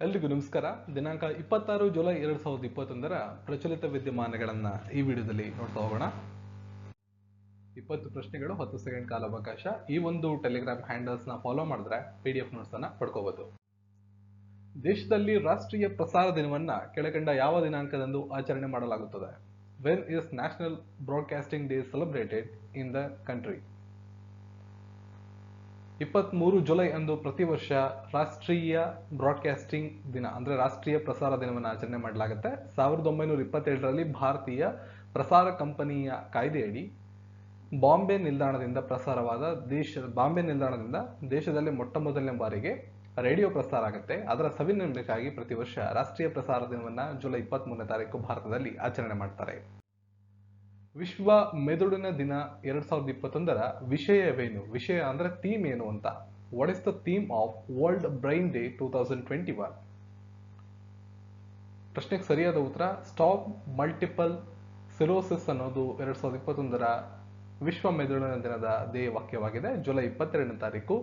ಎಲ್ರಿಗೂ ನಮಸ್ಕಾರ. ದಿನಾಂಕ 26 ಜುಲೈ 2021 ಪ್ರಚಲಿತ ವಿದ್ಯಮಾನಗಳನ್ನ ಈ ವಿಡಿಯೋದಲ್ಲಿ ನೋಡ್ತಾ ಹೋಗೋಣ. 20 ಪ್ರಶ್ನೆಗಳು, 10 ಸೆಕೆಂಡ್ ಕಾಲಾವಕಾಶ. ಈ ಒಂದು ಟೆಲಿಗ್ರಾಮ್ ಹ್ಯಾಂಡಲ್ಸ್ ನ ಫಾಲೋ ಮಾಡಿದ್ರೆ PDF ನೋಟ್ಸ್ ಅನ್ನ ಪಡ್ಕೋಬಹುದು. ದೇಶದಲ್ಲಿ ರಾಷ್ಟ್ರೀಯ ಪ್ರಸಾರ ದಿನವನ್ನ ಕೆಳಕಂಡ ಯಾವ ದಿನಾಂಕದಂದು ಆಚರಣೆ ಮಾಡಲಾಗುತ್ತದೆ? When is National Broadcasting Day celebrated in the country? 23 July ಅಂದು ಪ್ರತಿ ವರ್ಷ ರಾಷ್ಟ್ರೀಯ ಬ್ರಾಡ್ಕಾಸ್ಟಿಂಗ್ ದಿನ ಅಂದ್ರೆ ರಾಷ್ಟ್ರೀಯ ಪ್ರಸಾರ ದಿನವನ್ನು ಆಚರಣೆ ಮಾಡಲಾಗುತ್ತೆ. 1927ರಲ್ಲಿ ಭಾರತೀಯ ಪ್ರಸಾರ ಕಂಪನಿಯ ಕಾಯ್ದೆಯಡಿ ಬಾಂಬೆ ನಿಲ್ದಾಣದಿಂದ ದೇಶದಲ್ಲಿ ಮೊಟ್ಟ ಮೊದಲನೇ ಬಾರಿಗೆ ರೇಡಿಯೋ ಪ್ರಸಾರ ಆಗುತ್ತೆ. ಅದರ ಸವಿನೆನಪಿಗಾಗಿ ಪ್ರತಿ ವರ್ಷ ರಾಷ್ಟ್ರೀಯ ಪ್ರಸಾರ ದಿನವನ್ನ ಜುಲೈ 23ನೇ ತಾರೀಕು ಭಾರತದಲ್ಲಿ ಆಚರಣೆ ಮಾಡ್ತಾರೆ. ವಿಶ್ವ ಮೆದುಳಿನ ದಿನ 2021 ವಿಷಯವೇನು? ವಿಷಯ ಅಂದ್ರೆ ಥೀಮ್ ಏನು ಅಂತ. What is the theme of world brain day 2021? ಪ್ರಶ್ನೆಗೆ ಸರಿಯಾದ ಉತ್ತರ ಸ್ಟಾಪ್ ಮಲ್ಟಿಪಲ್ ಸಿರೋಸಿಸ್ ಅನ್ನೋದು 2021 ವಿಶ್ವ ಮೆದುಳಿನ ದಿನದ ಧ್ಯೇಯ ವಾಕ್ಯವಾಗಿದೆ. ಜುಲೈ 22ನೇ ತಾರೀಕು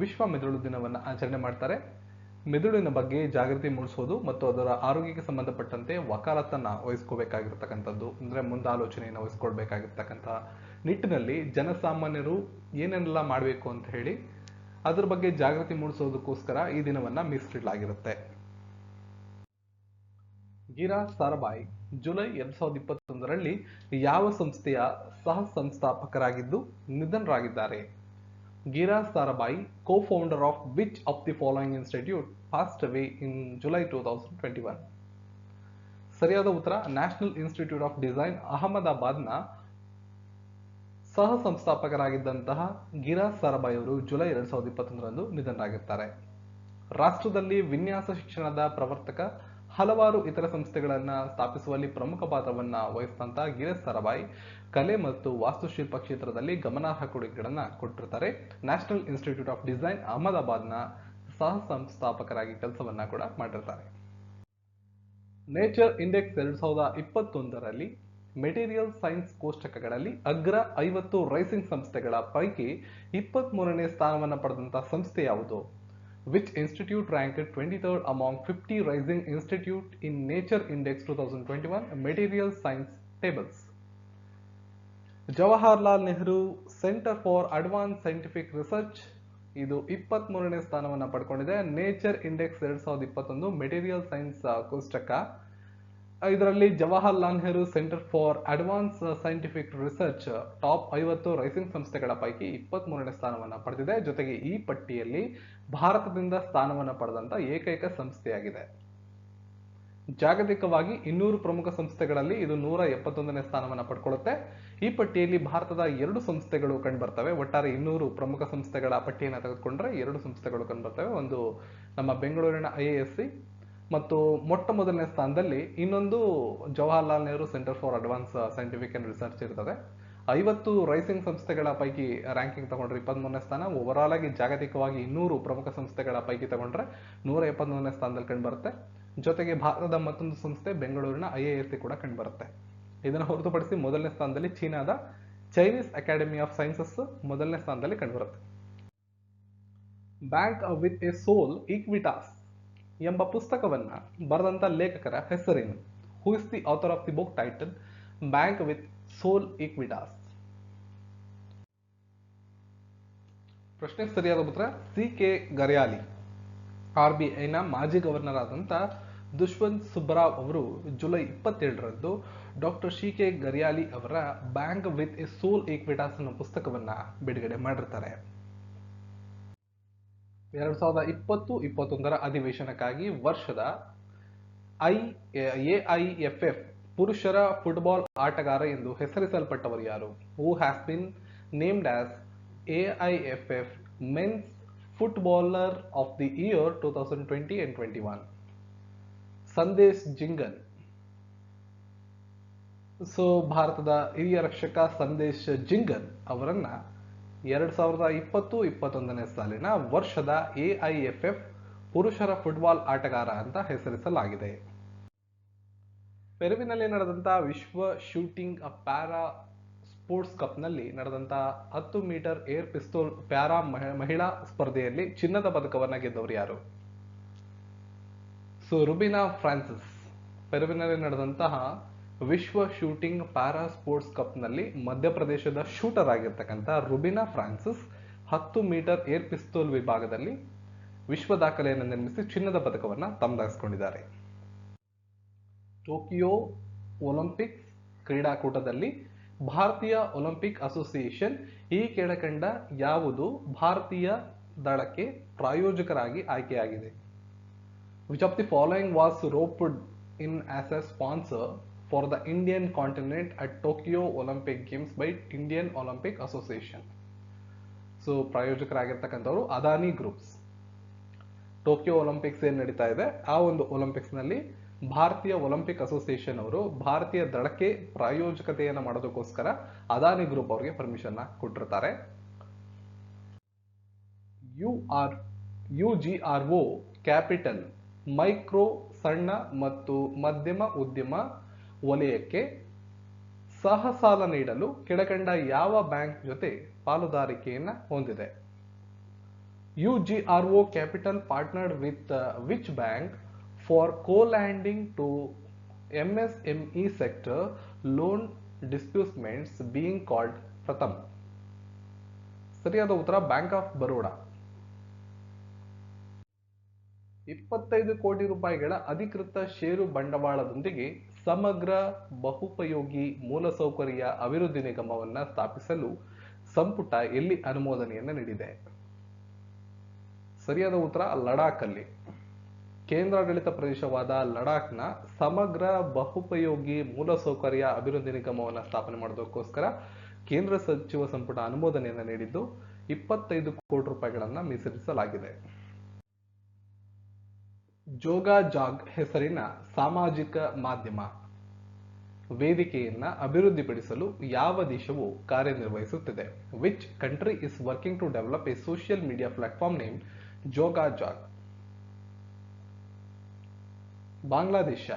ವಿಶ್ವ ಮೆದುಳು ದಿನವನ್ನು ಆಚರಣೆ ಮಾಡ್ತಾರೆ. ಮೆದುಳಿನ ಬಗ್ಗೆ ಜಾಗೃತಿ ಮೂಡಿಸೋದು ಮತ್ತು ಅದರ ಆರೋಗ್ಯಕ್ಕೆ ಸಂಬಂಧಪಟ್ಟಂತೆ ವಕಾಲತ್ತನ್ನ ವಹಿಸ್ಕೋಬೇಕಾಗಿರ್ತಕ್ಕಂಥದ್ದು ಅಂದ್ರೆ ಮುಂದಾಲೋಚನೆಯನ್ನು ವಹಿಸ್ಕೊಳ್ಬೇಕಾಗಿರ್ತಕ್ಕಂಥ ನಿಟ್ಟಿನಲ್ಲಿ ಜನಸಾಮಾನ್ಯರು ಏನೆಲ್ಲ ಮಾಡಬೇಕು ಅಂತ ಹೇಳಿ ಅದ್ರ ಬಗ್ಗೆ ಜಾಗೃತಿ ಮೂಡಿಸೋದಕ್ಕೋಸ್ಕರ ಈ ದಿನವನ್ನ ಮೀಸಲಿಡಲಾಗಿರುತ್ತೆ. ಗಿರಾ ಸಾರಾಭಾಯಿ ಜುಲೈ 2021ರಲ್ಲಿ ಯಾವ ಸಂಸ್ಥೆಯ ಸಹ ಸಂಸ್ಥಾಪಕರಾಗಿದ್ದು ನಿಧನರಾಗಿದ್ದಾರೆ? ಗಿರಾ Sarabhai, co-founder of which of the following institute passed away in July 2021? ಸರಿಯಾದ ಉತ್ತರ ನ್ಯಾಷನಲ್ ಇನ್ಸ್ಟಿಟ್ಯೂಟ್ ಆಫ್ ಡಿಸೈನ್ ಅಹಮದಾಬಾದ್ನ ಸಹ ಸಂಸ್ಥಾಪಕರಾಗಿದ್ದಂತಹ ಗಿರಾ ಸಾರಾಭಾಯಿ ಅವರು ಜುಲೈ 2021ರಂದು ನಿಧನರಾಗಿರ್ತಾರೆ. ರಾಷ್ಟ್ರದಲ್ಲಿ ವಿನ್ಯಾಸ ಶಿಕ್ಷಣದ ಪ್ರವರ್ತಕ, ಹಲವಾರು ಇತರ ಸಂಸ್ಥೆಗಳನ್ನ ಸ್ಥಾಪಿಸುವಲ್ಲಿ ಪ್ರಮುಖ ಪಾತ್ರವನ್ನ ವಹಿಸಿದಂತಹ ಗಿರಾ ಸಾರಾಭಾಯಿ ಕಲೆ ಮತ್ತು ವಾಸ್ತುಶಿಲ್ಪ ಕ್ಷೇತ್ರದಲ್ಲಿ ಗಮನಾರ್ಹ ಕೊಡುಗೆಗಳನ್ನ ಕೊಟ್ಟಿರ್ತಾರೆ. ನ್ಯಾಷನಲ್ ಇನ್ಸ್ಟಿಟ್ಯೂಟ್ ಆಫ್ ಡಿಸೈನ್ ಅಹಮದಾಬಾದ್ನ ಸಹ ಸಂಸ್ಥಾಪಕರಾಗಿ ಕೆಲಸವನ್ನ ಕೂಡ ಮಾಡಿರ್ತಾರೆ. ನೇಚರ್ ಇಂಡೆಕ್ಸ್ 2021ರಲ್ಲಿ ಮೆಟೀರಿಯಲ್ ಸೈನ್ಸ್ ಕೋಷ್ಟಕಗಳಲ್ಲಿ ಅಗ್ರ 50 ರೈಸಿಂಗ್ ಸಂಸ್ಥೆಗಳ ಪೈಕಿ 23ನೇ ಸ್ಥಾನವನ್ನು ಪಡೆದಂತಹ ಸಂಸ್ಥೆ ಯಾವುದು? Which institute ranked 23rd among 50 rising institute in Nature Index 2021 Material Science Tables? Jawaharlal Nehru centre for advance scientific research ಇದು 23ನೇ ಸ್ಥಾನವನ್ನು ಪಡ್ಕೊಂಡಿದೆ. ನೇಚರ್ ಇಂಡೆಕ್ಸ್ 2021 ಮೆಟೀರಿಯಲ್ ಸೈನ್ಸ್ ಕೋಷ್ಟಕ ಇದರಲ್ಲಿ Jawaharlal Nehru centre for advance scientific research top 50 rising ಸಂಸ್ಥೆಗಳ ಪೈಕಿ 23ನೇ ಸ್ಥಾನವನ್ನು ಪಡೆದಿದೆ. ಜೊತೆಗೆ ಈ ಪಟ್ಟಿಯಲ್ಲಿ ಭಾರತದಿಂದ ಸ್ಥಾನವನ್ನು ಪಡೆದಂತ ಏಕೈಕ ಸಂಸ್ಥೆಯಾಗಿದೆ. ಜಾಗತಿಕವಾಗಿ 200 ಪ್ರಮುಖ ಸಂಸ್ಥೆಗಳಲ್ಲಿ ಇದು 171ನೇ ಸ್ಥಾನವನ್ನು ಪಡ್ಕೊಳ್ಳುತ್ತೆ. ಈ ಪಟ್ಟಿಯಲ್ಲಿ ಭಾರತದ 2 ಸಂಸ್ಥೆಗಳು ಕಂಡುಬರ್ತವೆ. ಒಟ್ಟಾರೆ 200 ಪ್ರಮುಖ ಸಂಸ್ಥೆಗಳ ಪಟ್ಟಿಯನ್ನು ತೆಗೆದುಕೊಂಡ್ರೆ 2 ಸಂಸ್ಥೆಗಳು ಕಂಡುಬರ್ತವೆ. ಒಂದು ನಮ್ಮ ಬೆಂಗಳೂರಿನ IISc ಮತ್ತು ಮೊಟ್ಟ ಮೊದಲನೇ ಸ್ಥಾನದಲ್ಲಿ ಇನ್ನೊಂದು Jawaharlal Nehru centre for advance scientific and research ಇರ್ತದೆ. 50 ರೈಸಿಂಗ್ ಸಂಸ್ಥೆಗಳ ಪೈಕಿ ರ್ಯಾಂಕಿಂಗ್ ತಗೊಂಡ್ರೆ 23ನೇ ಸ್ಥಾನ. ಓವರಾಲ್ ಆಗಿ ಜಾಗತಿಕವಾಗಿ 200 ಪ್ರಮುಖ ಸಂಸ್ಥೆಗಳ ಪೈಕಿ ತಗೊಂಡ್ರೆ 171ನೇ ಸ್ಥಾನದಲ್ಲಿ ಕಂಡುಬರುತ್ತೆ. ಜೊತೆಗೆ ಭಾರತದ ಮತ್ತೊಂದು ಸಂಸ್ಥೆ ಬೆಂಗಳೂರಿನ IISc ಕೂಡ ಕಂಡುಬರುತ್ತೆ. ಇದನ್ನು ಹೊರತುಪಡಿಸಿ ಮೊದಲನೇ ಸ್ಥಾನದಲ್ಲಿ ಚೀನಾದ ಚೈನೀಸ್ ಅಕಾಡೆಮಿ ಆಫ್ ಸೈನ್ಸಸ್ ಮೊದಲನೇ ಸ್ಥಾನದಲ್ಲಿ ಕಂಡುಬರುತ್ತೆ. Bank with a soul Equitas ಎಂಬ ಪುಸ್ತಕವನ್ನ ಬರೆದಂತ ಲೇಖಕರ ಹೆಸರೇನು? Who is the author of the book title bank with soul Equitas? ಪ್ರಶ್ನೆ ಸರಿಯಾದ ಉತ್ತರ CK ಗರ್ಯಾಲಿ. RBIನ ಮಾಜಿ ಗವರ್ನರ್ ಆದಂತ ದುಷ್ವಂತ್ ಸುಬ್ಬರಾವ್ ಅವರು ಜುಲೈ 27ರಂದು ಡಾಕ್ಟರ್ CK ಗರ್ಯಾಲಿ ಅವರ ಬ್ಯಾಂಕ್ ವಿತ್ ಎ ಸೋಲ್ ಈಕ್ವಿಟಾಸ್ ಅನ್ನೋ ಪುಸ್ತಕವನ್ನ ಬಿಡುಗಡೆ ಮಾಡಿರ್ತಾರೆ. 2020-21 ಅಧಿವೇಶನಕ್ಕಾಗಿ ವರ್ಷದ AIFF ಪುರುಷರ ಫುಟ್ಬಾಲ್ ಆಟಗಾರ ಎಂದು ಹೆಸರಿಸಲ್ಪಟ್ಟವರು ಯಾರು? Who has been named as AIFF men's footballer of the year 2020 and 21? Sandesh Jhingan. So ಭಾರತದ ಹಿರಿಯ ರಕ್ಷಕ ಸಂದೇಶ್ ಜಿಂಗನ್ ಅವರನ್ನ 2020-21ನೇ ಸಾಲಿನ ವರ್ಷದ AIFF ಪುರುಷರ ಫುಟ್ಬಾಲ್ ಆಟಗಾರ ಅಂತ ಹೆಸರಿಸಲಾಗಿದೆ. ಪೆರುವಿನಲ್ಲಿ ನಡೆದಂತಹ ವಿಶ್ವ ಶೂಟಿಂಗ್ ಪ್ಯಾರಾ ಸ್ಪೋರ್ಟ್ಸ್ ಕಪ್ನಲ್ಲಿ ನಡೆದಂತಹ 10 ಮೀಟರ್ ಏರ್ ಪಿಸ್ತೂಲ್ ಪ್ಯಾರಾ ಮಹಿಳಾ ಸ್ಪರ್ಧೆಯಲ್ಲಿ ಚಿನ್ನದ ಪದಕವನ್ನ ಗೆದ್ದವರು ಯಾರು? ಸೊ ರುಬಿನಾ ಫ್ರಾನ್ಸಿಸ್ ಪೆರುವಿನಲ್ಲಿ ನಡೆದಂತಹ ವಿಶ್ವ ಶೂಟಿಂಗ್ ಪ್ಯಾರಾ ಸ್ಪೋರ್ಟ್ಸ್ ಕಪ್ನಲ್ಲಿ ಮಧ್ಯಪ್ರದೇಶದ ಶೂಟರ್ ಆಗಿರ್ತಕ್ಕಂಥ Rubina Francis 10 metre air pistol ವಿಭಾಗದಲ್ಲಿ ವಿಶ್ವ ದಾಖಲೆಯನ್ನು ನಿರ್ಮಿಸಿ ಚಿನ್ನದ ಪದಕವನ್ನು ತಮ್ಮದಾಗಿಸಿಕೊಂಡಿದ್ದಾರೆ. ಟೋಕಿಯೋ ಒಲಿಂಪಿಕ್ಸ್ ಕ್ರೀಡಾಕೂಟದಲ್ಲಿ ಭಾರತೀಯ ಒಲಿಂಪಿಕ್ ಅಸೋಸಿಯೇಷನ್ ಈ ಕೆಳಕಂಡ ಯಾವುದು ಭಾರತೀಯ ದಳಕ್ಕೆ ಪ್ರಾಯೋಜಕರಾಗಿ ಆಯ್ಕೆಯಾಗಿದೆ? Which of the following was roped in as a sponsor for the Indian continent at Tokyo Olympic Games by Indian Olympic Association? So ಪ್ರಾಯೋಜಕರಾಗಿರ್ತಕ್ಕಂಥವರು ಅದಾನಿ ಗ್ರೂಪ್ಸ್. ಟೋಕಿಯೋ ಒಲಿಂಪಿಕ್ಸ್ ಏನ್ ನಡೀತಾ ಇದೆ ಆ ಒಂದು ಒಲಿಂಪಿಕ್ಸ್ ನಲ್ಲಿ ಭಾರತೀಯ ಒಲಿಂಪಿಕ್ ಅಸೋಸಿಯೇಷನ್ ಅವರು ಭಾರತೀಯ ದಳಕ್ಕೆ ಪ್ರಾಯೋಜಕತೆಯನ್ನು ಮಾಡೋದಕ್ಕೋಸ್ಕರ ಅದಾನಿ ಗ್ರೂಪ್ ಅವರಿಗೆ ಪರ್ಮಿಷನ್ ಕೊಟ್ಟಿರ್ತಾರೆ. UGRO ಕ್ಯಾಪಿಟಲ್ ಮೈಕ್ರೋ ಸಣ್ಣ ಮತ್ತು ಮಧ್ಯಮ ಉದ್ಯಮ ವಲಯಕ್ಕೆ ಸಹಸಾಲ ನೀಡಲು ಕೆಳಕಂಡ ಯಾವ ಬ್ಯಾಂಕ್ ಜೊತೆ ಪಾಲುದಾರಿಕೆಯನ್ನು ಹೊಂದಿದೆ? UGRO capital partnered with which bank for co-lending to MSME sector loan disbursements being called ಪ್ರಥಮ್? ಸರಿಯಾದ ಉತ್ತರ ಬ್ಯಾಂಕ್ ಆಫ್ ಬರೋಡಾ. 25 ಕೋಟಿ ರೂಪಾಯಿಗಳ ಅಧಿಕೃತ ಷೇರು ಬಂಡವಾಳದೊಂದಿಗೆ ಸಮಗ್ರ ಬಹುಪಯೋಗಿ ಮೂಲಸೌಕರ್ಯ ಅಭಿವೃದ್ಧಿ ನಿಗಮವನ್ನು ಸ್ಥಾಪಿಸಲು ಸಂಪುಟ ಎಲ್ಲಿ ಅನುಮೋದನೆಯನ್ನು ನೀಡಿದೆ? ಸರಿಯಾದ ಉತ್ತರ ಲಡಾಖ್ ಅಲ್ಲಿ. ಕೇಂದ್ರಾಡಳಿತ ಪ್ರದೇಶವಾದ ಲಡಾಖ್ನ ಸಮಗ್ರ ಬಹುಪಯೋಗಿ ಮೂಲಸೌಕರ್ಯ ಅಭಿವೃದ್ಧಿ ನಿಗಮವನ್ನು ಸ್ಥಾಪನೆ ಮಾಡೋದಕ್ಕೋಸ್ಕರ ಕೇಂದ್ರ ಸಚಿವ ಸಂಪುಟ ಅನುಮೋದನೆಯನ್ನು ನೀಡಿದ್ದು 25 ಕೋಟಿ ರೂಪಾಯಿಗಳನ್ನು ಮೀಸಲಿಸಲಾಗಿದೆ. ಜೋಗಾ ಜಾಗ್ ಹೆಸರಿನ ಸಾಮಾಜಿಕ ಮಾಧ್ಯಮ ವೇದಿಕೆಯನ್ನ ಅಭಿವೃದ್ಧಿಪಡಿಸಲು ಯಾವ ದೇಶವು ಕಾರ್ಯನಿರ್ವಹಿಸುತ್ತಿದೆ? Which country is working to develop a social media platform name Jogajog? Bangladesh.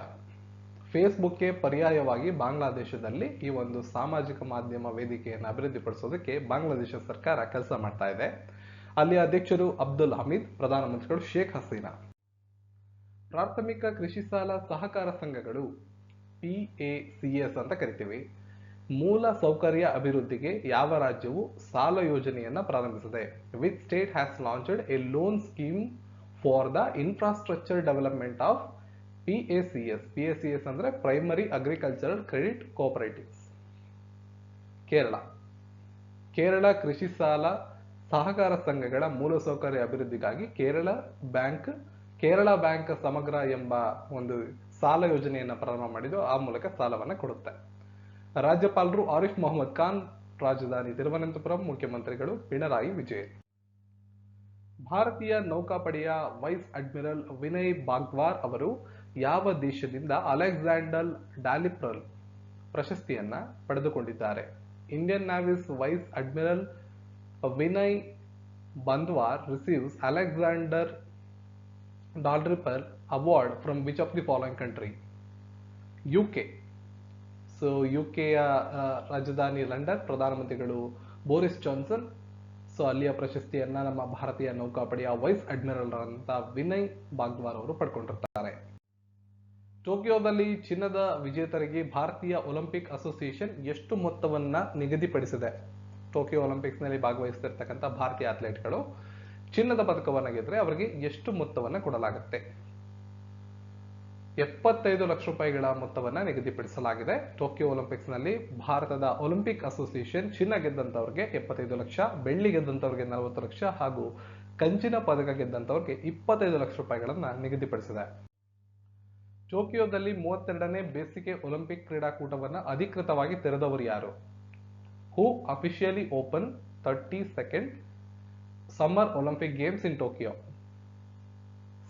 ಫೇಸ್ಬುಕ್ಗೆ ಪರ್ಯಾಯವಾಗಿ ಬಾಂಗ್ಲಾದೇಶದಲ್ಲಿ ಈ ಒಂದು ಸಾಮಾಜಿಕ ಮಾಧ್ಯಮ ವೇದಿಕೆಯನ್ನು ಅಭಿವೃದ್ಧಿಪಡಿಸೋದಕ್ಕೆ ಬಾಂಗ್ಲಾದೇಶ ಸರ್ಕಾರ ಕೆಲಸ ಮಾಡ್ತಾ ಇದೆ. ಅಲ್ಲಿ ಅಧ್ಯಕ್ಷರು ಅಬ್ದುಲ್ ಹಮೀದ್, ಪ್ರಧಾನಮಂತ್ರಿಗಳು ಶೇಖ್ ಹಸೀನಾ. ಪ್ರಾಥಮಿಕ ಕೃಷಿ ಸಾಲ ಸಹಕಾರ ಸಂಘಗಳು PACS ಅಂತ ಕರಿತೀವಿ. ಮೂಲ ಸೌಕರ್ಯ ಅಭಿವೃದ್ಧಿಗೆ ಯಾವ ರಾಜ್ಯವು ಸಾಲ ಯೋಜನೆಯನ್ನ ಪ್ರಾರಂಭಿಸಿದೆ? Which state has launched A loan scheme for the infrastructure development of PACS? PACS ಅಂದ್ರೆ primary agricultural credit cooperatives. Kerala ಕೃಷಿ ಸಾಲ ಸಹಕಾರ ಸಂಘಗಳ ಮೂಲಸೌಕರ್ಯ ಅಭಿವೃದ್ಧಿಗಾಗಿ ಕೇರಳ ಬ್ಯಾಂಕ್ ಸಮಗ್ರ ಎಂಬ ಒಂದು ಸಾಲ ಯೋಜನೆಯನ್ನ ಪ್ರಾರಂಭ ಮಾಡಿದ್ದು, ಆ ಮೂಲಕ ಸಾಲವನ್ನ ಕೊಡುತ್ತೆ. ರಾಜ್ಯಪಾಲರು ಆರಿಫ್ ಮೊಹಮ್ಮದ್ ಖಾನ್, ರಾಜಧಾನಿ ತಿರುವನಂತಪುರಂ, ಮುಖ್ಯಮಂತ್ರಿಗಳು ಪಿಣರಾಯಿ ವಿಜಯನ್. ಭಾರತೀಯ ನೌಕಾಪಡೆಯ ವೈಸ್ ಅಡ್ಮಿರಲ್ ವಿನಯ್ ಬಾಗ್ವಾರ್ ಅವರು ಯಾವ ದೇಶದಿಂದ ಅಲೆಕ್ಸಾಂಡರ್ ಡಾಲಿಪ್ರಲ್ ಪ್ರಶಸ್ತಿಯನ್ನ ಪಡೆದುಕೊಂಡಿದ್ದಾರೆ? Indian navy's vice admiral Vinay Badhwar receives Alexander Dalrymple award from which of the following country? UK. So ಯುಕೆಯ ರಾಜಧಾನಿ ಲಂಡನ್, ಪ್ರಧಾನಮಂತ್ರಿಗಳು ಬೋರಿಸ್ ಜಾನ್ಸನ್. ಸೊ ಅಲ್ಲಿಯ ಪ್ರಶಸ್ತಿಯನ್ನ ನಮ್ಮ ಭಾರತೀಯ ನೌಕಾಪಡೆಯ ವೈಸ್ ಅಡ್ಮಿರಲ್ ಅಂತ ವಿನಯ್ ಬಾಗ್ವಾರ್ ಅವರು ಪಡ್ಕೊಂಡಿರ್ತಾರೆ. ಟೋಕಿಯೋದಲ್ಲಿ ಚಿನ್ನದ ವಿಜೇತರಿಗೆ ಭಾರತೀಯ ಒಲಿಂಪಿಕ್ ಅಸೋಸಿಯೇಷನ್ ಎಷ್ಟು ಮೊತ್ತವನ್ನ ನಿಗದಿಪಡಿಸಿದೆ? ಟೋಕಿಯೋ ಒಲಿಂಪಿಕ್ಸ್ ನಲ್ಲಿ ಭಾಗವಹಿಸುತ್ತಿರ್ತಕ್ಕಂಥ ಭಾರತೀಯ ಅಥ್ಲೆಟ್ಗಳು ಚಿನ್ನದ ಪದಕವನ್ನು ಗೆದ್ರೆ ಅವರಿಗೆ ಎಷ್ಟು ಮೊತ್ತವನ್ನ ಕೊಡಲಾಗುತ್ತೆ? 75 ಲಕ್ಷ ರೂಪಾಯಿಗಳ ಮೊತ್ತವನ್ನ ನಿಗದಿಪಡಿಸಲಾಗಿದೆ. ಟೋಕಿಯೋ ಒಲಿಂಪಿಕ್ಸ್ ನಲ್ಲಿ ಭಾರತದ ಒಲಿಂಪಿಕ್ ಅಸೋಸಿಯೇಷನ್ ಚಿನ್ನ ಗೆದ್ದಂತವ್ರಿಗೆ 75 ಲಕ್ಷ, ಬೆಳ್ಳಿ ಗೆದ್ದಂತವ್ರಿಗೆ 40 ಲಕ್ಷ ಹಾಗೂ ಕಂಚಿನ ಪದಕ ಗೆದ್ದಂತವ್ರಿಗೆ 25 ಲಕ್ಷ ರೂಪಾಯಿಗಳನ್ನ ನಿಗದಿಪಡಿಸಿದೆ. ಟೋಕಿಯೋದಲ್ಲಿ 32ನೇ ಬೇಸಿಗೆ ಒಲಿಂಪಿಕ್ ಕ್ರೀಡಾಕೂಟವನ್ನ ಅಧಿಕೃತವಾಗಿ ತೆರೆದವರು ಯಾರು? Who officially open 32nd summer Olympic games in Tokyo?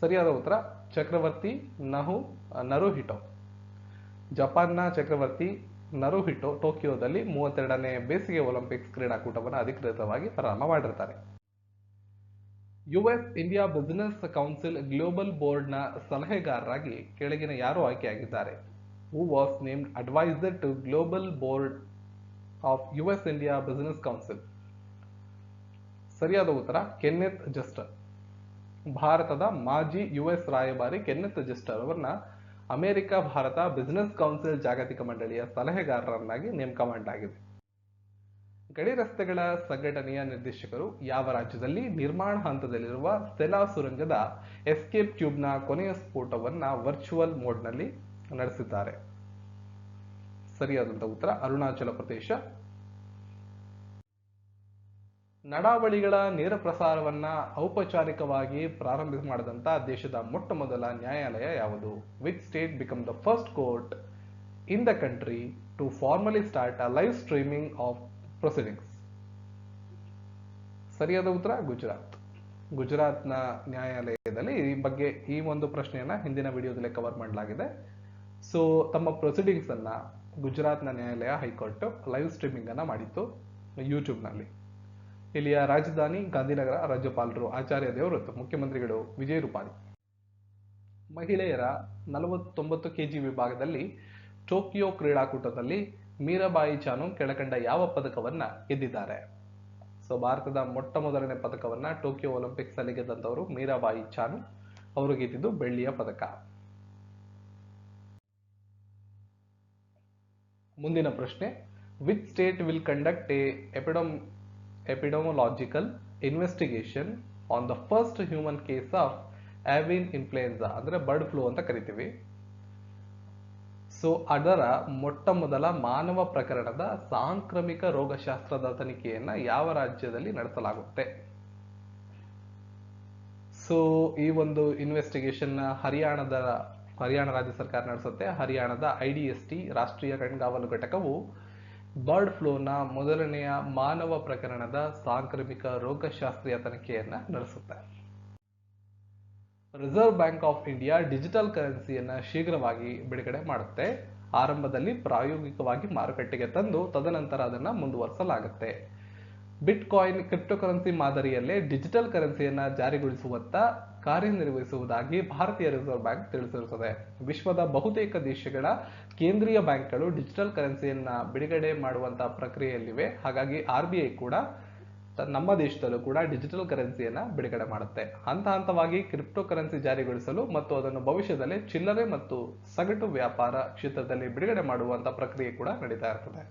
ಸರಿಯಾದ ಉತ್ತರ ಚಕ್ರವರ್ತಿ ನರುಹಿಟೋ. ಜಪಾನ್ನ ಚಕ್ರವರ್ತಿ ನರುಹಿಟೋ ಟೋಕಿಯೋದಲ್ಲಿ 32ನೇ ಬೇಸಿಗೆ ಒಲಿಂಪಿಕ್ಸ್ ಕ್ರೀಡಾಕೂಟವನ್ನು ಅಧಿಕೃತವಾಗಿ ಪ್ರಾರಂಭ ಮಾಡಿರ್ತಾರೆ. US India business council global ಬೋರ್ಡ್ನ ಸಲಹೆಗಾರರಾಗಿ ಕೆಳಗಿನ ಯಾರು ಆಯ್ಕೆಯಾಗಿದ್ದಾರೆ? Who was named advisor to global board of US India business council? ಸರಿಯಾದ ಉತ್ತರ ಕೆನ್ನೆತ್ ಜಸ್ಟರ್. ಭಾರತದ ಮಾಜಿ ಯುಎಸ್ ರಾಯಭಾರಿ ಕೆನ್ನೆತ್ ಜಸ್ಟರ್ ಅವರನ್ನ ಅಮೆರಿಕ ಭಾರತ ಬಿಸಿನೆಸ್ ಕೌನ್ಸಿಲ್ ಜಾಗತಿಕ ಮಂಡಳಿಯ ಸಲಹೆಗಾರರನ್ನಾಗಿ ನೇಮಕ ಮಾಡಲಾಗಿದೆ. ಗಡಿ ರಸ್ತೆಗಳ ಸಂಘಟನೆಯ ನಿರ್ದೇಶಕರು ಯಾವ ರಾಜ್ಯದಲ್ಲಿ ನಿರ್ಮಾಣ ಹಂತದಲ್ಲಿರುವ ಸ್ಟೆಲಾ ಸುರಂಗದ ಎಸ್ಕೇಪ್ ಟ್ಯೂಬ್ನ ಕೊನೆಯ ಸ್ಫೋಟವನ್ನ ವರ್ಚುವಲ್ ಮೋಡ್ನಲ್ಲಿ ನಡೆಸಿದ್ದಾರೆ? ಸರಿಯಾದಂತಹ ಉತ್ತರ ಅರುಣಾಚಲ ಪ್ರದೇಶ. ನಡಾವಳಿಗಳ ನೇರ ಪ್ರಸಾರವನ್ನ ಔಪಚಾರಿಕವಾಗಿ ಪ್ರಾರಂಭ ಮಾಡಿದಂತ ದೇಶದ ಮೊಟ್ಟ ಮೊದಲ ನ್ಯಾಯಾಲಯ ಯಾವುದು? Which state become the first court in the country to formally start a live streaming of proceedings? ಸರಿಯಾದ ಉತ್ತರ ಗುಜರಾತ್. ಗುಜರಾತ್ನ ನ್ಯಾಯಾಲಯದಲ್ಲಿ ಈ ಬಗ್ಗೆ ಈ ಒಂದು ಪ್ರಶ್ನೆಯನ್ನ ಹಿಂದಿನ ವಿಡಿಯೋದಲ್ಲಿ ಕವರ್ ಮಾಡಲಾಗಿದೆ. ಸೊ ತಮ್ಮ ಪ್ರೊಸೀಡಿಂಗ್ಸ್ ಅನ್ನ ಗುಜರಾತ್ನ ನ್ಯಾಯಾಲಯ ಹೈಕೋರ್ಟ್ ಲೈವ್ ಸ್ಟ್ರೀಮಿಂಗ್ ಅನ್ನ ಮಾಡಿತ್ತು ಯೂಟ್ಯೂಬ್ ನಲ್ಲಿ. ಇಲ್ಲಿಯ ರಾಜಧಾನಿ ಗಾಂಧಿನಗರ, ರಾಜ್ಯಪಾಲರು ಆಚಾರ್ಯ ದೇವವ್ರತ್, ಮುಖ್ಯಮಂತ್ರಿಗಳು ವಿಜಯ್ ರೂಪಾನಿ. ಮಹಿಳೆಯರ 49 ಕೆಜಿ ವಿಭಾಗದಲ್ಲಿ ಟೋಕಿಯೋ ಕ್ರೀಡಾಕೂಟದಲ್ಲಿ ಮೀರಾಬಾಯಿ ಚಾನು ಕೆಳಕಂಡ ಯಾವ ಪದಕವನ್ನ ಗೆದ್ದಿದ್ದಾರೆ? ಸೊ ಭಾರತದ ಮೊಟ್ಟ ಮೊದಲನೇ ಪದಕವನ್ನ ಟೋಕಿಯೋ ಒಲಿಂಪಿಕ್ಸ್ ಅಲ್ಲಿ ಗೆದ್ದಂತವರು ಮೀರಾಬಾಯಿ ಚಾನು. ಅವರು ಗೆದ್ದಿದ್ದು ಬೆಳ್ಳಿಯ ಪದಕ. ಮುಂದಿನ ಪ್ರಶ್ನೆ, which state will conduct A epidemiological investigation on the first human case of avian influenza ಅಂದ್ರೆ ಬರ್ಡ್ ಫ್ಲೂ ಅಂತ ಕರಿತೀವಿ. ಸೊ ಅದರ ಮೊಟ್ಟ ಮೊದಲ ಮಾನವ ಪ್ರಕರಣದ ಸಾಂಕ್ರಾಮಿಕ ರೋಗಶಾಸ್ತ್ರದ ತನಿಖೆಯನ್ನ ಯಾವ ರಾಜ್ಯದಲ್ಲಿ ನಡೆಸಲಾಗುತ್ತೆ? ಸೊ ಈ ಒಂದು ಇನ್ವೆಸ್ಟಿಗೇಷನ್ ಹರಿಯಾಣ ರಾಜ್ಯ ಸರ್ಕಾರ ನಡೆಸುತ್ತೆ. ಹರಿಯಾಣದ IDST ರಾಷ್ಟ್ರೀಯ ಕಣ್ಗಾವಲು ಘಟಕವು ಬರ್ಡ್ ಫ್ಲೂನ ಮೊದಲನೆಯ ಮಾನವ ಪ್ರಕರಣದ ಸಾಂಕ್ರಾಮಿಕ ರೋಗಶಾಸ್ತ್ರೀಯ ತನಿಖೆಯನ್ನ ನಡೆಸುತ್ತೆ. Reserve Bank of India digital ಕರೆನ್ಸಿಯನ್ನ ಶೀಘ್ರವಾಗಿ ಬಿಡುಗಡೆ ಮಾಡುತ್ತೆ. ಆರಂಭದಲ್ಲಿ ಪ್ರಾಯೋಗಿಕವಾಗಿ ಮಾರುಕಟ್ಟೆಗೆ ತಂದು ತದನಂತರ ಅದನ್ನ ಮುಂದುವರಿಸಲಾಗುತ್ತೆ. ಬಿಟ್ ಕಾಯಿನ್ ಕ್ರಿಪ್ಟೋ ಕರೆನ್ಸಿ ಮಾದರಿಯಲ್ಲೇ ಡಿಜಿಟಲ್ ಕರೆನ್ಸಿಯನ್ನ ಜಾರಿಗೊಳಿಸುವತ್ತ ಕಾರ್ಯನಿರ್ವಹಿಸುವುದಾಗಿ ಭಾರತೀಯ ರಿಸರ್ವ್ ಬ್ಯಾಂಕ್ ತಿಳಿಸಿರುತ್ತದೆ. ವಿಶ್ವದ ಬಹುತೇಕ ದೇಶಗಳ ಕೇಂದ್ರೀಯ ಬ್ಯಾಂಕ್ಗಳು ಡಿಜಿಟಲ್ ಕರೆನ್ಸಿಯನ್ನ ಬಿಡುಗಡೆ ಮಾಡುವಂತಹ ಪ್ರಕ್ರಿಯೆಯಲ್ಲಿವೆ. ಹಾಗಾಗಿ RBI ಕೂಡ ನಮ್ಮ ದೇಶದಲ್ಲೂ ಕೂಡ ಡಿಜಿಟಲ್ ಕರೆನ್ಸಿಯನ್ನ ಬಿಡುಗಡೆ ಮಾಡುತ್ತೆ. ಹಂತ ಹಂತವಾಗಿ ಕ್ರಿಪ್ಟೋ ಕರೆನ್ಸಿ ಜಾರಿಗೊಳಿಸಲು ಮತ್ತು ಅದನ್ನು ಭವಿಷ್ಯದಲ್ಲಿ ಚಿಲ್ಲರೆ ಮತ್ತು ಸಗಟು ವ್ಯಾಪಾರ ಕ್ಷೇತ್ರದಲ್ಲಿ ಬಿಡುಗಡೆ ಮಾಡುವಂತ ಪ್ರಕ್ರಿಯೆ ಕೂಡ ನಡೀತಾ ಇರ್ತದೆ.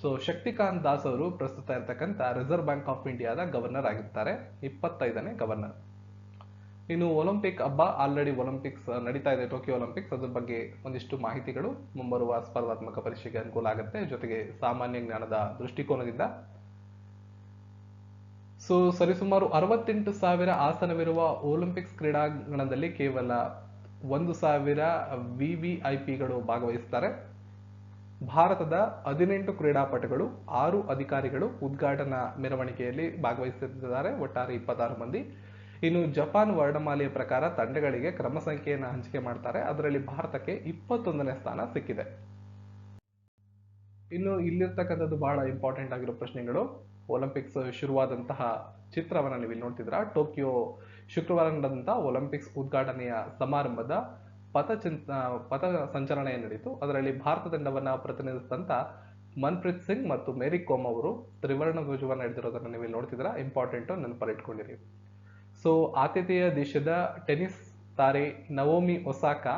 ಸೊ ಶಕ್ತಿಕಾಂತ್ ದಾಸ್ ಅವರು ಪ್ರಸ್ತುತ ಇರತಕ್ಕಂತ ರಿಸರ್ವ್ ಬ್ಯಾಂಕ್ ಆಫ್ ಇಂಡಿಯಾದ ಗವರ್ನರ್ ಆಗಿರ್ತಾರೆ, 25ನೇ ಗವರ್ನರ್. ಇನ್ನು ಒಲಿಂಪಿಕ್ ಹಬ್ಬ, ಆಲ್ರೆಡಿ ಒಲಿಂಪಿಕ್ಸ್ ನಡೀತಾ ಇದೆ, ಟೋಕಿಯೋ ಒಲಿಂಪಿಕ್ಸ್. ಅದ್ರ ಬಗ್ಗೆ ಒಂದಿಷ್ಟು ಮಾಹಿತಿಗಳು ಮುಂಬರುವ ಸ್ಪರ್ಧಾತ್ಮಕ ಪರೀಕ್ಷೆಗೆ ಅನುಕೂಲ ಆಗುತ್ತೆ, ಜೊತೆಗೆ ಸಾಮಾನ್ಯ ಜ್ಞಾನದ ದೃಷ್ಟಿಕೋನದಿಂದ. ಸೊ ಸರಿಸುಮಾರು 68,000 ಆಸನವಿರುವ ಒಲಿಂಪಿಕ್ಸ್ ಕ್ರೀಡಾಂಗಣದಲ್ಲಿ ಕೇವಲ 1,000 VVIPಗಳು ಭಾಗವಹಿಸುತ್ತಾರೆ. ಭಾರತದ 18 ಕ್ರೀಡಾಪಟುಗಳು, 6 ಅಧಿಕಾರಿಗಳು ಉದ್ಘಾಟನಾ ಮೆರವಣಿಗೆಯಲ್ಲಿ ಭಾಗವಹಿಸುತ್ತಿದ್ದಾರೆ, ಒಟ್ಟಾರೆ 26 ಮಂದಿ. ಇನ್ನು ಜಪಾನ್ ವರ್ಣಮಾಲೆಯ ಪ್ರಕಾರ ತಂಡಗಳಿಗೆ ಕ್ರಮ ಸಂಖ್ಯೆಯನ್ನು ಹಂಚಿಕೆ ಮಾಡ್ತಾರೆ. ಅದರಲ್ಲಿ ಭಾರತಕ್ಕೆ 21ನೇ ಸ್ಥಾನ ಸಿಕ್ಕಿದೆ. ಇನ್ನು ಇಲ್ಲಿರ್ತಕ್ಕಂಥದ್ದು ಬಹಳ ಇಂಪಾರ್ಟೆಂಟ್ ಆಗಿರೋ ಪ್ರಶ್ನೆಗಳು. ಒಲಿಂಪಿಕ್ಸ್ ಶುರುವಾದಂತಹ ಚಿತ್ರವನ್ನ ನೀವು ಇಲ್ಲಿ ನೋಡ್ತಿದ್ರ. ಟೋಕಿಯೋ ಶುಕ್ರವಾರ ನಡೆದಂತಹ ಒಲಿಂಪಿಕ್ಸ್ ಉದ್ಘಾಟನೆಯ ಸಮಾರಂಭದ ಪಥ ಸಂಚಲನೆ ನಡೆಯಿತು. ಅದರಲ್ಲಿ ಭಾರತ ತಂಡವನ್ನ ಪ್ರತಿನಿಧಿಸಿದಂತ ಮನ್ಪ್ರೀತ್ ಸಿಂಗ್ ಮತ್ತು ಮೇರಿ ಕೋಮ್ ಅವರು ತ್ರಿವರ್ಣ ಧ್ವಜವನ್ನು ಹಿಡಿದಿರೋದನ್ನ ನೀವು ಇಲ್ಲಿ ನೋಡ್ತಿದ್ರ. ಇಂಪಾರ್ಟೆಂಟ್, ನೆನಪಲ್ಲಿ ಇಟ್ಕೊಂಡಿರಿ. ಸೊ ಆತಿಥೇಯ ದೇಶದ ಟೆನಿಸ್ ತಾರೆ ನವೋಮಿ ಒಸಾಕಾ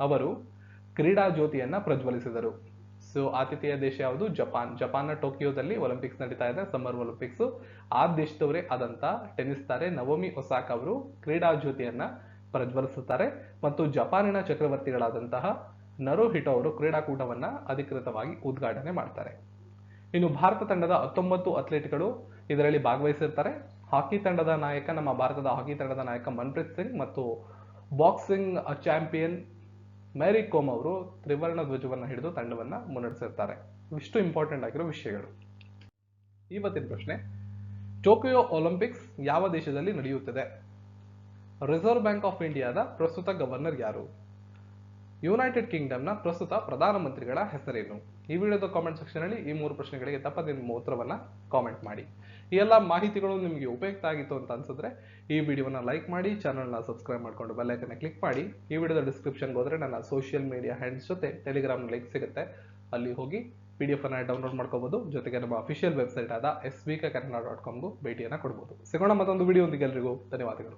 ಅವರು ಕ್ರೀಡಾ ಜ್ಯೋತಿಯನ್ನ ಪ್ರಜ್ವಲಿಸಿದರು. ಸೊ ಆತಿಥೇಯ ದೇಶ ಯಾವುದು? ಜಪಾನ್ನ ಟೋಕಿಯೋದಲ್ಲಿ ಒಲಿಂಪಿಕ್ಸ್ ನಡೀತಾ ಇದೆ, ಸಮ್ಮರ್ ಒಲಿಂಪಿಕ್ಸ್. ಆ ದೇಶದವರೇ ಆದಂತ ಟೆನಿಸ್ ತಾರೆ ನವೋಮಿ ಒಸಾಕಾ ಅವರು ಕ್ರೀಡಾ ಜ್ಯೋತಿಯನ್ನ ಪ್ರಜ್ವಲಿಸುತ್ತಾರೆ ಮತ್ತು ಜಪಾನಿನ ಚಕ್ರವರ್ತಿಗಳಾದಂತಹ ನರುಹಿಟೋ ಅವರು ಕ್ರೀಡಾಕೂಟವನ್ನ ಅಧಿಕೃತವಾಗಿ ಉದ್ಘಾಟನೆ ಮಾಡ್ತಾರೆ. ಇನ್ನು ಭಾರತ ತಂಡದ 19 ಅಥ್ಲೀಟ್ಗಳು ಇದರಲ್ಲಿ ಭಾಗವಹಿಸಿರ್ತಾರೆ. ಹಾಕಿ ತಂಡದ ನಾಯಕ, ನಮ್ಮ ಭಾರತದ ಹಾಕಿ ತಂಡದ ನಾಯಕ ಮನ್ಪ್ರೀತ್ ಸಿಂಗ್ ಮತ್ತು ಬಾಕ್ಸಿಂಗ್ ಚಾಂಪಿಯನ್ ಮೇರಿ ಕೋಮ್ ಅವರು ತ್ರಿವರ್ಣ ಧ್ವಜವನ್ನು ಹಿಡಿದು ತಂಡವನ್ನ ಮುನ್ನಡೆಸಿರ್ತಾರೆ. ಇಷ್ಟು ಇಂಪಾರ್ಟೆಂಟ್ ಆಗಿರೋ ವಿಷಯಗಳು. ಇವತ್ತಿನ ಪ್ರಶ್ನೆ, ಟೋಕಿಯೋ ಒಲಿಂಪಿಕ್ಸ್ ಯಾವ ದೇಶದಲ್ಲಿ ನಡೆಯುತ್ತದೆ? ರಿಸರ್ವ್ ಬ್ಯಾಂಕ್ ಆಫ್ ಇಂಡಿಯಾದ ಪ್ರಸ್ತುತ ಗವರ್ನರ್ ಯಾರು? ಯುನೈಟೆಡ್ ಕಿಂಗ್ಡಮ್ನ ಪ್ರಸ್ತುತ ಪ್ರಧಾನಮಂತ್ರಿಗಳ ಹೆಸರೇನು? ಈ ವಿಡಿಯೋದ ಕಾಮೆಂಟ್ ಸೆಕ್ಷನ್ ಅಲ್ಲಿ ಈ 3 ಪ್ರಶ್ನೆಗಳಿಗೆ ತಪ್ಪದೆ ನಿಮ್ಮ ಉತ್ತರವನ್ನ ಕಾಮೆಂಟ್ ಮಾಡಿ. ಈ ಎಲ್ಲ ಮಾಹಿತಿಗಳು ನಿಮಗೆ ಉಪಯುಕ್ತ ಆಗಿತ್ತು ಅಂತ ಅನ್ಸಿದ್ರೆ ಈ ವಿಡಿಯೋನ ಲೈಕ್ ಮಾಡಿ, ಚಾನಲ್ನ ಸಬ್ಸ್ಕ್ರೈಬ್ ಮಾಡ್ಕೊಂಡು ಬೆಲ್ ಐಕನ್ ಕ್ಲಿಕ್ ಮಾಡಿ. ಈ ವಿಡಿಯೋದ ಡಿಸ್ಕ್ರಿಪ್ಷನ್ಗೆ ಹೋದ್ರೆ ನನ್ನ ಸೋಷಿಯಲ್ ಮೀಡಿಯಾ ಹ್ಯಾಂಡ್ಸ್ ಜೊತೆ ಟೆಲಿಗ್ರಾಮ್ ಲಿಂಕ್ ಸಿಗುತ್ತೆ, ಅಲ್ಲಿ ಹೋಗಿ PDF ಅನ್ನ ಡೌನ್ಲೋಡ್ ಮಾಡ್ಕೋಬಹುದು. ಜೊತೆಗೆ ನಮ್ಮ ಅಫಿಷಿಯಲ್ ವೆಬ್ಸೈಟ್ ಆದ svkkarnataka.com ಭೇಟಿಯನ್ನ ಕೊಡಬಹುದು. ಸಿಗೋಣ ಮತ್ತೊಂದು ವಿಡಿಯೋ ಒಂದಿಗೆ. ಎಲ್ರಿಗೂ ಧನ್ಯವಾದಗಳು.